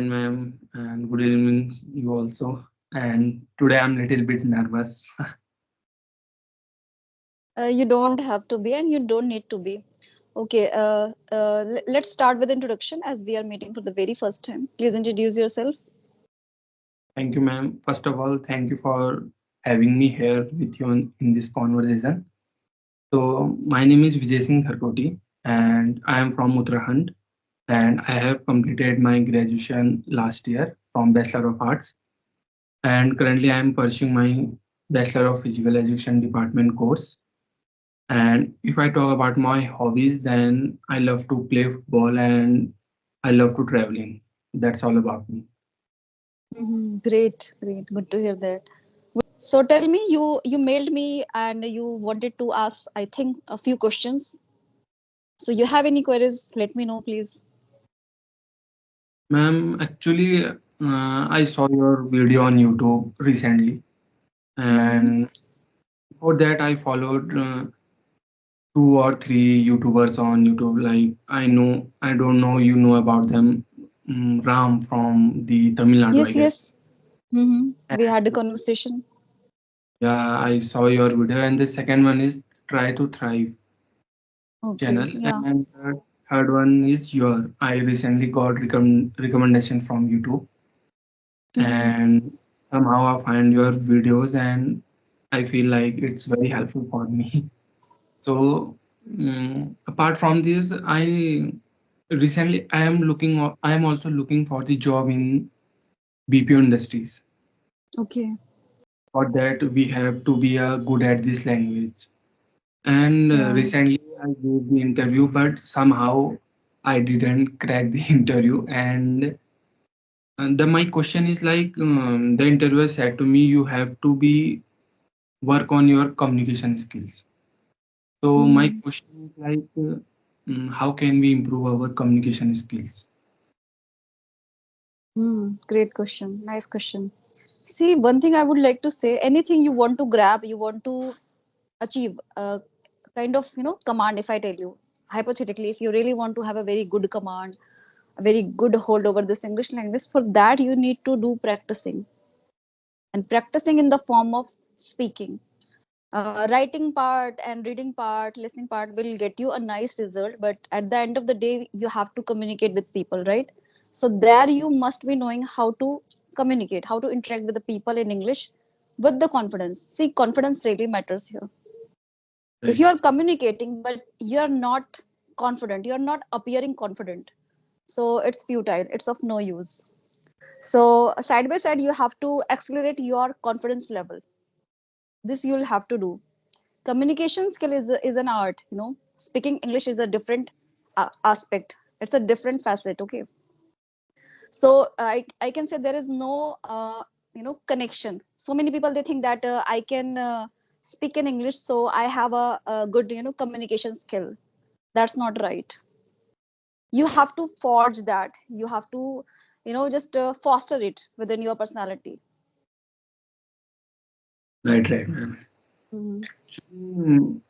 Ma'am, and good evening you also. And today I'm little bit nervous. You don't have to be and you don't need to be. Okay, let's start with introduction as we are meeting for the very first time. Please introduce yourself. Thank you, ma'am. First of all, thank you for having me here with you in this conversation. So my name is Vijay Singh Tharkoti, and I am from Uttarakhand, and I have completed my graduation last year from Bachelor of Arts, and currently I am pursuing my Bachelor of Physical Education Department course. And if I talk about my hobbies, then I love to play football and I love to traveling. That's all about me. Great, great. Good to hear that. So tell me, you mailed me and you wanted to ask, I think, a few questions. So you have any queries? Let me know, please. Ma'am, actually, I saw your video on YouTube recently, Mm-hmm. and for that I followed two or three YouTubers on YouTube. Like I don't know you know about them. Ram from the Tamil Nadu, I Yes, guess. yes. Mm-hmm. We had a And conversation. yeah, I saw your video, and the second one is Try to Thrive Okay, channel, yeah. and third one is your. I recently got recommendation from YouTube, Mm-hmm. and somehow I find your videos, and I feel like it's very helpful for me. So apart from this, I am also looking for the job in BPO industries. Okay. For that, we have to be good at this language. And Yeah. recently, I gave the interview, but somehow I didn't crack the interview. And the my question is like the interviewer said to me, you have to be work on your communication skills. So my Mm-hmm. question is like, how can we improve our communication skills? Great question. Nice question. See, one thing I would like to say, anything you want to grab, you want to achieve, kind of, command, if I tell you, hypothetically, if you really want to have a very good command, a very good hold over this English language, for that you need to do practicing. And practicing in the form of speaking. Writing part and reading part, listening part will get you a nice result, but at the end of the day, you have to communicate with people, right? So there you must be knowing how to communicate, how to interact with the people in English with the confidence. See, confidence really matters here. If Right, you are communicating but you are not confident, you are not appearing confident, so it's futile, it's of no use. So side by side, you have to accelerate your confidence level. This you'll have to do. Communication skill is an art, speaking English is a different aspect, it's a different facet. Okay, so I can say there is no connection. So many people, they think that I can speak in English, so I have a good communication skill. That's not right. You have to forge that, you have to just foster it within your personality. right, ma'am. Hmm. Mm,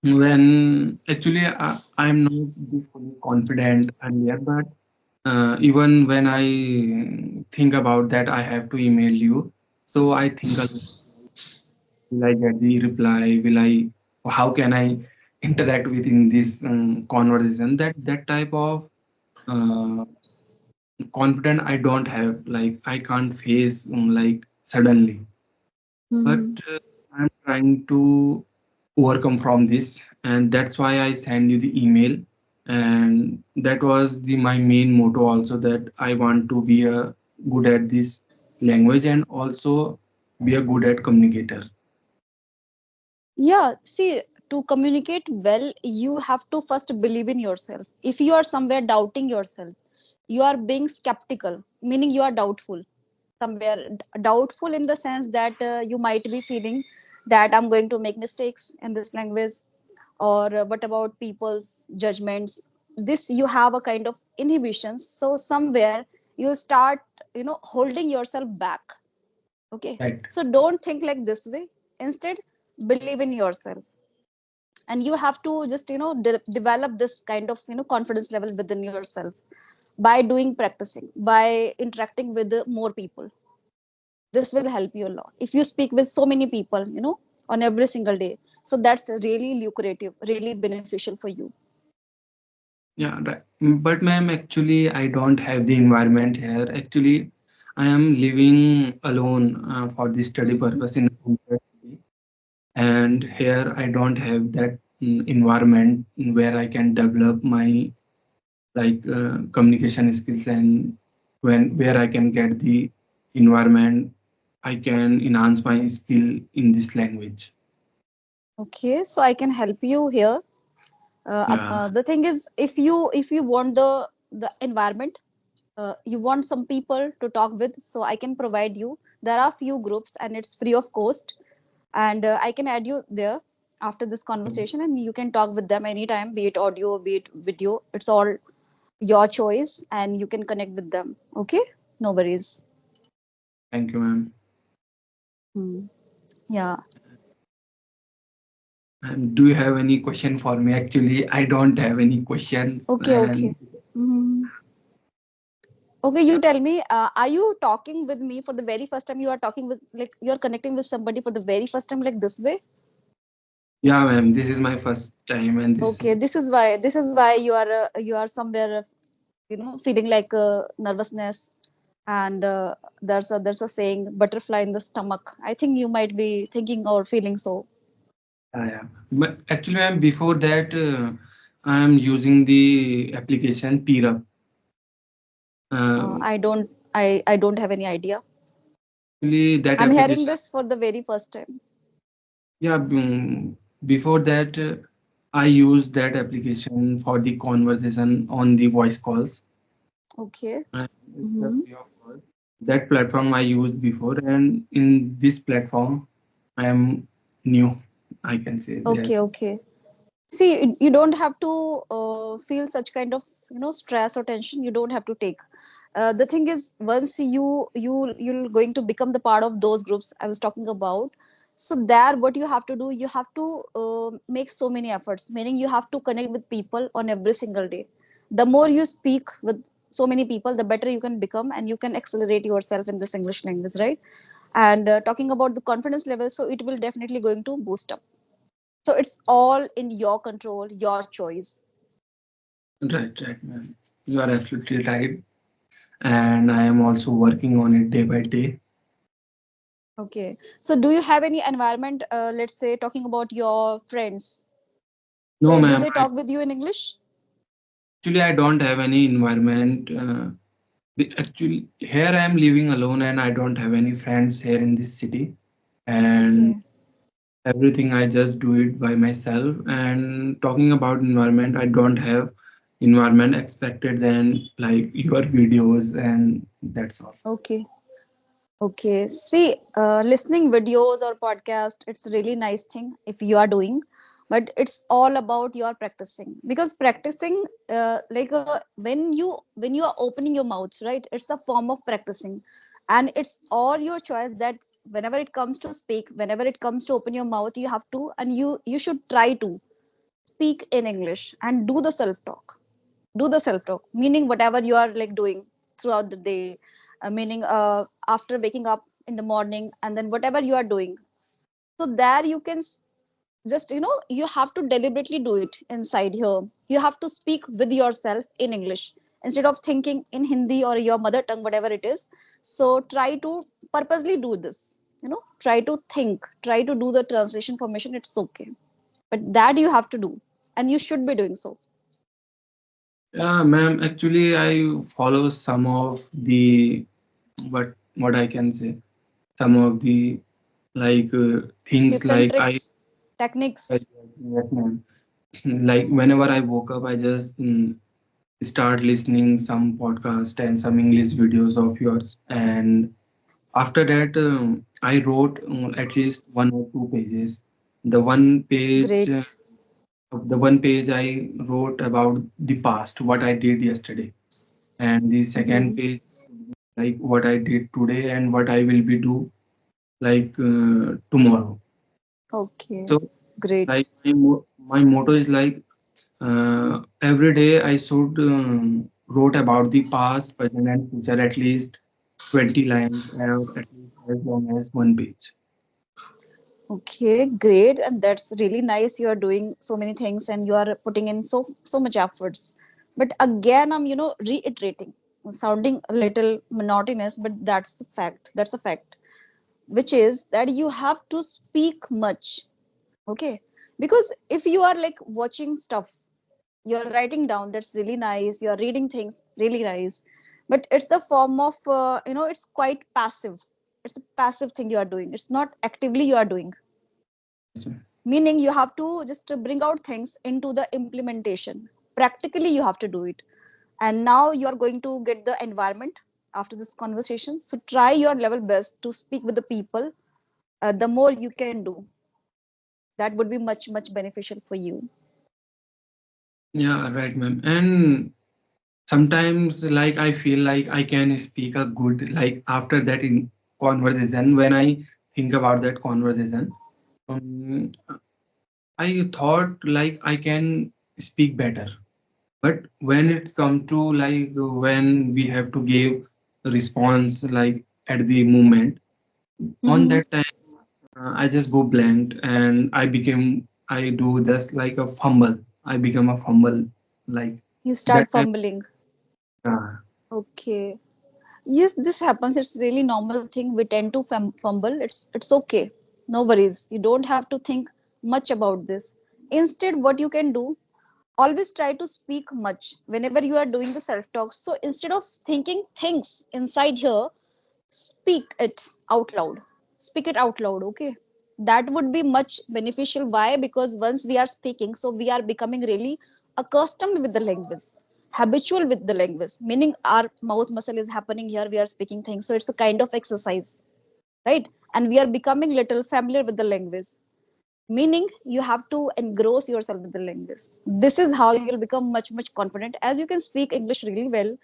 When actually I'm not this fully confident earlier, but even when I think about that, I have to email you. So I think a lot, will I get the reply? Will I? How can I interact within this conversation? That type of uh, confidence I don't have. Like I can't face like suddenly. But Hmm. I'm trying to overcome from this, and that's why I send you the email. And that was the my main motto also, that I want to be a good at this language and also be a good at communicator. Yeah, see, to communicate well, you have to first believe in yourself. If you are somewhere doubting yourself, you are being skeptical, meaning you are doubtful. Somewhere doubtful in the sense that you might be feeling that I'm going to make mistakes in this language, or what about people's judgments. This you have a kind of inhibition. So somewhere you start, holding yourself back. Okay. Right, So don't think like this way. Instead, believe in yourself, and you have to just develop this kind of confidence level within yourself. by doing practicing, by interacting with more people. This will help you a lot. If you speak with so many people, on every single day, so that's really lucrative, really beneficial for you. Yeah, right. But ma'am, actually, I don't have the environment here. Actually, I am living alone for the study Hmm. purpose in a university, and here I don't have that environment where I can develop my communication skills, and where I can get the environment I can enhance my skill in this language. Okay, so I can help you here. Yeah, The thing is, if you want the environment, you want some people to talk with, so I can provide you. There are few groups, and it's free of cost, and I can add you there after this conversation, and you can talk with them anytime, be it audio, be it video. It's all your choice, and you can connect with them. Okay, no worries. thank you, ma'am. Hmm. Yeah. Do you have any question for me? Actually, I don't have any questions, Okay. and Okay. Hmm. Okay, you tell me, are you talking with me for the very first time? You are talking with, like, you're connecting with somebody for the very first time, like this way? yeah, ma'am, this is my first time, and this. Okay, this is why you are somewhere, feeling like nervousness, and there's a saying, butterfly in the stomach. I think you might be thinking or feeling so. Yeah. But actually, ma'am, before that, I am using the application Peer. Uh, I don't have any idea. Actually, that I'm hearing application, this for the very first time. yeah, before that, I used that application for the conversation on the voice calls. Okay. And it's a Hmm. free of cost. That platform I used before, and in this platform, I am new. I can say that. Okay. Okay. See, you don't have to feel such kind of stress or tension. You don't have to take. The thing is, once you're going to become the part of those groups I was talking about. So there, what you have to do, you have to make so many efforts. Meaning, you have to connect with people on every single day. The more you speak with so many people, the better you can become, and you can accelerate yourself in this English language, right? And talking about the confidence level, so it will definitely going to boost up. So it's all in your control, your choice. Right, right, ma'am. You are absolutely right. And I am also working on it day by day. Okay. So do you have any environment, let's say talking about your friends? No, So do ma'am. they talk with you in English? Actually, I don't have any environment. Actually, here I am living alone, and I don't have any friends here in this city. And Okay. everything I just do it by myself. And talking about environment, I don't have environment expected than like your videos, and that's all. Okay. Okay. See, listening videos or podcast, it's a really nice thing if you are doing, but it's all about your practicing, because practicing, when you are opening your mouth, right? It's a form of practicing, and it's all your choice that whenever it comes to speak, whenever it comes to open your mouth, you have to, and you should try to speak in English and do the self talk. Do the self talk, meaning whatever you are like doing throughout the day, meaning after waking up in the morning, and then whatever you are doing. So there you can just, you have to deliberately do it inside here. You have to speak with yourself in English instead of thinking in Hindi or your mother tongue, whatever it is. So try to purposely do this. Try to think, try to do the translation formation. It's okay, but that you have to do, and you should be doing so. Yeah, ma'am. Actually, I follow some of the what I can say. Some of the things Tips and like I tricks, techniques. yes, ma'am. Like whenever I woke up, I just start listening some podcast and some English videos of yours, and after that I wrote at least 1 or 2 pages. The one page, Great. the one page I wrote about the past, what I did yesterday, and the second Mm-hmm. page like what I did today and what I will be do tomorrow. Okay. So Great. like my motto is like every day I should. wrote about the past, present, and future at least 20 lines or at least as long as one page. Okay, great. And that's really nice. You are doing so many things and you are putting in so much efforts. But again, I'm, reiterating, sounding a little monotonous, but that's the fact. That's the fact, which is that you have to speak much. Okay. Because if you are like watching stuff, you're writing down, that's really nice. You're reading things, really nice. But it's the form of, it's quite passive. It's a passive thing you are doing. It's not actively you are doing, Yes, ma'am. meaning you have to just bring out things into the implementation. Practically you have to do it, and now you are going to get the environment after this conversation, so try your level best to speak with the people. The more you can do, that would be much beneficial for you. Yeah, right, ma'am. And sometimes, like, I feel like I can speak a good, like, after that in conversation, when I think about that conversation, um, I thought like I can speak better. But when it's come to like when we have to give a response like at the moment, on Hmm. that time I just go blank and I do just like a fumble. I become a fumble like You that start time. fumbling. Uh, Okay. Yes, this happens. It's really normal thing. We tend to fumble. It's okay. No worries. You don't have to think much about this. Instead, what you can do, always try to speak much whenever you are doing the self talk. So instead of thinking things inside here, speak it out loud. Speak it out loud. Okay. That would be much beneficial. Why? Because once we are speaking, so we are becoming really accustomed with the language, habitual with the language, meaning our mouth muscle is happening here, we are speaking things. So it's a kind of exercise, right? And we are becoming little familiar with the language, meaning you have to engross yourself with the language. This is how you will become much confident, as you can speak English really well.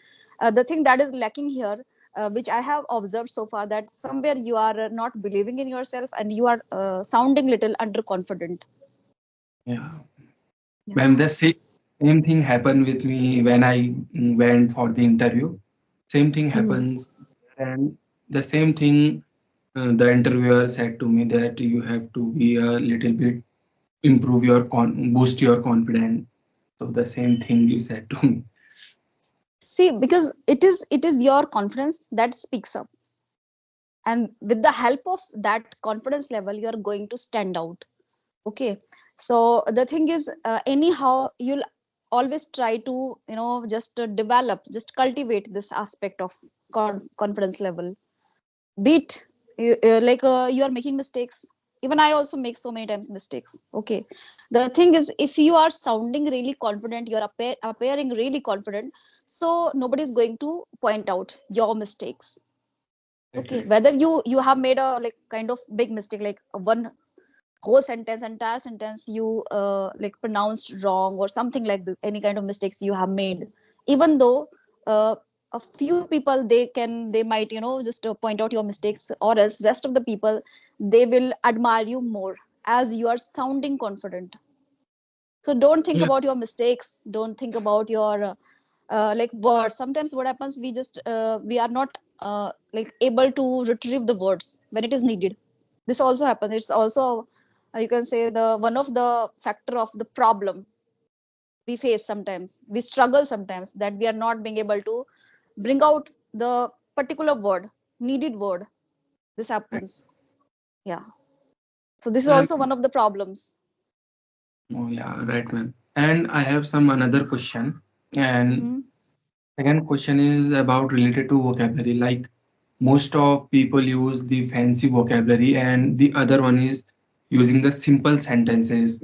The thing that is lacking here, which I have observed so far, that somewhere you are not believing in yourself and you are sounding little underconfident. yeah. When Yeah. the same thing happened with me when I went for the interview. Same thing Hmm. happens, and the same thing the interviewer said to me that you have to be a little bit improve your boost your confidence. So the same thing you said to me. See, because it is your confidence that speaks up, and with the help of that confidence level you are going to stand out. Okay. So the thing is, anyhow you'll always try to, just develop, just cultivate this aspect of confidence level. Be it you are making mistakes. Even I also make so many times mistakes. Okay. The thing is, if you are sounding really confident, you're appearing really confident, so nobody is going to point out your mistakes. Right, Okay. right. Whether you have made a like kind of big mistake, like one whole sentence, entire sentence you like pronounced wrong or something like this, any kind of mistakes you have made, even though uh, a few people they might, just point out your mistakes, or else rest of the people, they will admire you more as you are sounding confident. So don't think Yeah, about your mistakes, don't think about your like words. Sometimes what happens, we are not like able to retrieve the words when it is needed. This also happens. It's also, you can say, the one of the factor of the problem we face. Sometimes we struggle, sometimes that we are not being able to bring out the particular word, needed word. This right. happens. Yeah. So this is also And one of the problems. oh yeah, right, man. And I have some another question. And Hmm. second question is about related to vocabulary. Like most of people use the fancy vocabulary, and the other one is using the simple sentences.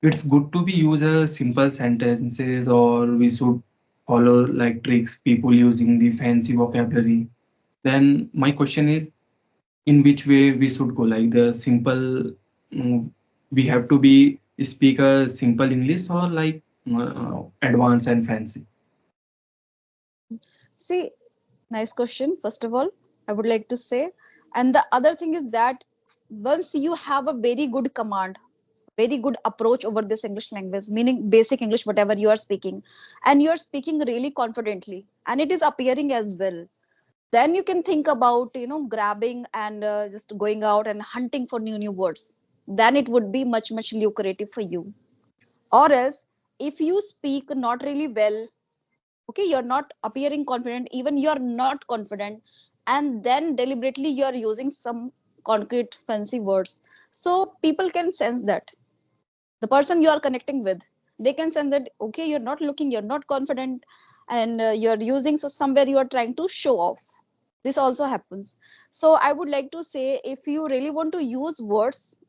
It's good to be use a simple sentences, or we should follow like tricks people using the fancy vocabulary. Then my question is, in which way we should go? Like the simple, we have to be speak a simple English, or like advanced and fancy. See, nice question, first of all, I would like to say. And the other thing is that once you have a very good command, very good approach over this English language, meaning basic English, whatever you are speaking, and you are speaking really confidently, and it is appearing as well. Then you can think about, grabbing and just going out and hunting for new words. Then it would be much lucrative for you. Or else, if you speak not really well, okay, you're not appearing confident, even you're not confident, and then deliberately you're using some concrete fancy words, so people can sense that the person you are connecting with, they can sense that, okay, you're not looking, you're not confident, and you're using, so somewhere you are trying to show off. This also happens. So I would like to say, if you really want to use words,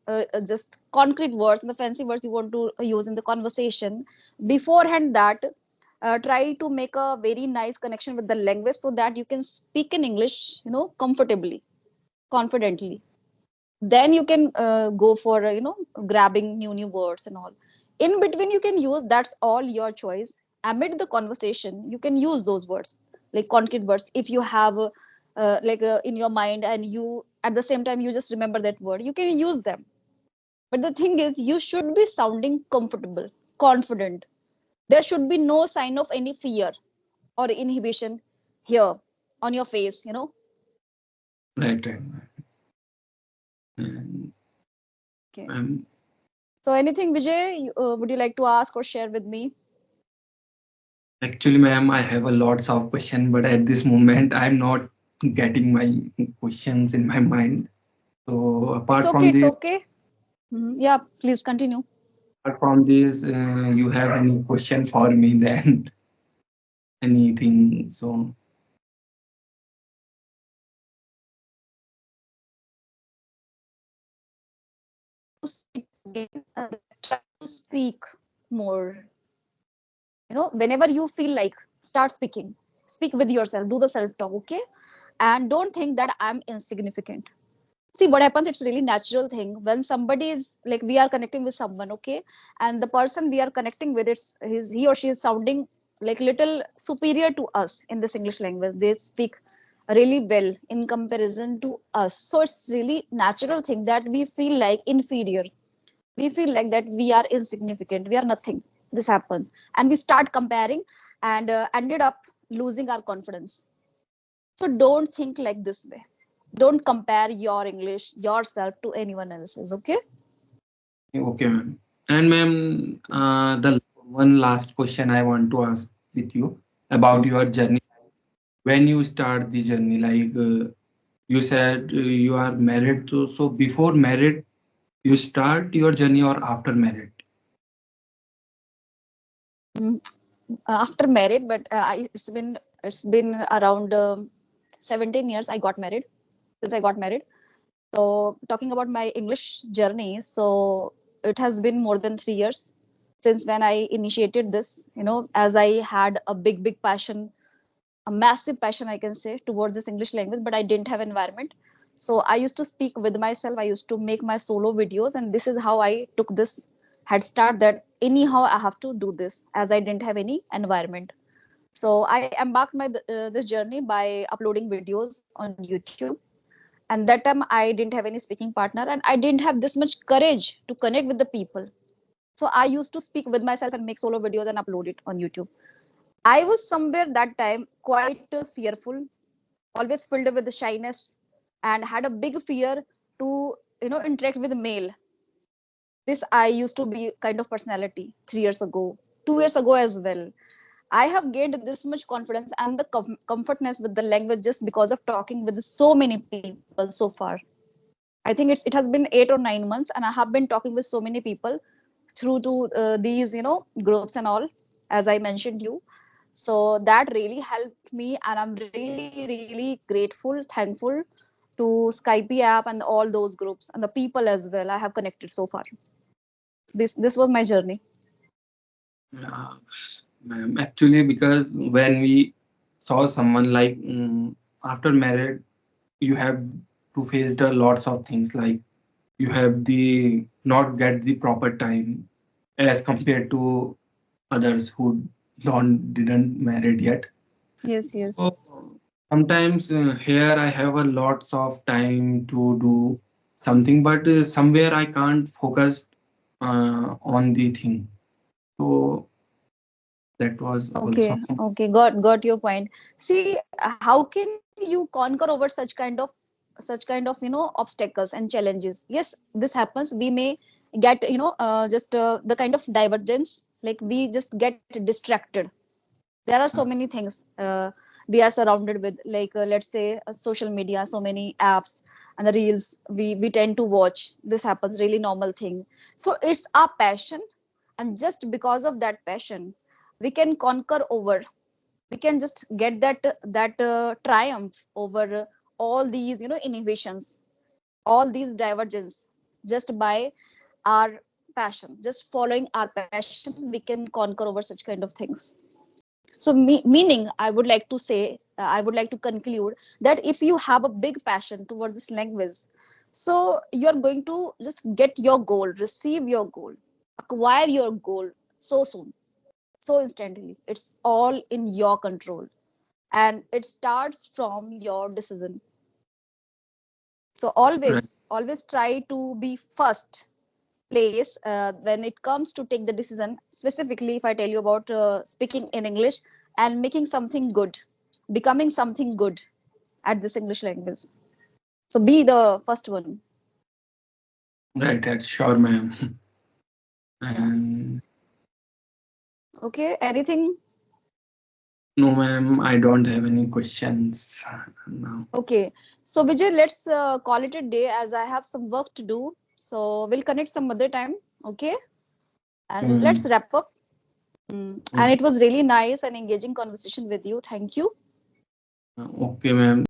just concrete words and the fancy words you want to use in the conversation, beforehand that, try to make a very nice connection with the language so that you can speak in English, comfortably, confidently. Then you can go for grabbing new words and all. In between you can use, that's all your choice. Amid the conversation you can use those words, like concrete words, if you have in your mind, and you at the same time you just remember that word, you can use them. But the thing is, you should be sounding comfortable, confident. There should be no sign of any fear or inhibition here on your face. Right, right. And, Okay. um, So anything, Vijay, would you like to ask or share with me? actually, ma'am, I have a lots of question, but at this moment, I'm not getting my questions in my mind. So It's okay, it's okay. Yeah, please continue. apart from this, you have any question for me then? Anything? So To speak again, try to speak more. Whenever you feel like, start speaking. Speak with yourself, do the self talk, okay? And don't think that I'm insignificant. See what happens, it's really natural thing when somebody is like, we are connecting with someone, okay, and the person we are connecting with, he or she is sounding like little superior to us in this English language. They speak really well in comparison to us, so it's really natural thing that we feel like inferior. We feel like that we are insignificant, we are nothing. This happens, and we start comparing, and ended up losing our confidence. So don't think like this way. Don't compare your English, yourself, to anyone else's, okay? okay, ma'am. And ma'am, the one last question I want to ask with you about your journey. When you start the journey, like you said, you are married, so before married, you start your journey or after married? Mm, After married, but it's been around 17 years. I got married. Since I got married. So talking about my English journey, so it has been more than 3 years since when I initiated this. As I had a big passion, a massive passion, I can say, towards this English language, but I didn't have environment. So I used to speak with myself. I used to make my solo videos, and this is how I took this head start, that anyhow I have to do this, as I didn't have any environment. So I embarked this journey by uploading videos on YouTube. And that time I didn't have any speaking partner, and I didn't have this much courage to connect with the people. So I used to speak with myself and make solo videos and upload it on YouTube. I was somewhere that time quite fearful, always filled with shyness, and had a big fear to interact with male. This I used to be kind of personality 3 years ago, 2 years ago as well. I have gained this much confidence and the comfortness with the language just because of talking with so many people so far. I think it has been 8 or 9 months, and I have been talking with so many people through to these groups and all, as I mentioned you. So that really helped me, and I'm really grateful, thankful to Skype app and all those groups and the people as well I have connected so far. This was my journey. Yeah, ma'am. Actually, because when we saw someone like after marriage, you have to face the lots of things, like you have the not get the proper time as compared to others who don't didn't married yet. Yes, yes. So sometimes here I have a lots of time to do something, but somewhere I can't focus on the thing. So that was also Okay, got your point. See, how can you conquer over such kind of obstacles and challenges? Yes, this happens. We may get just the kind of divergence, like we just get distracted. There are so many things we are surrounded with, like let's say social media, so many apps and the reels we tend to watch. This happens, really normal thing. So it's our passion, and just because of that passion we can conquer over, we can just get that triumph over all these innovations, all these divergence, just by our passion, just following our passion we can conquer over such kind of things. So meaning, I would like to say, I would like to conclude that if you have a big passion towards this language, so you're going to just get your goal, receive your goal, acquire your goal so soon, so instantly. It's all in your control, and it starts from your decision. So right. always try to be first place when it comes to take the decision. Specifically, if I tell you about speaking in English and making something good, becoming something good at this English language. So be the first one. Right, right, sure, ma'am. Yeah. And Okay. Anything? no, ma'am, I don't have any questions now. Okay. So Vijay, let's call it a day as I have some work to do. So we'll connect some other time. Okay. And let's Mm, wrap up. And okay, it was really nice and engaging conversation with you. Thank you. okay, ma'am.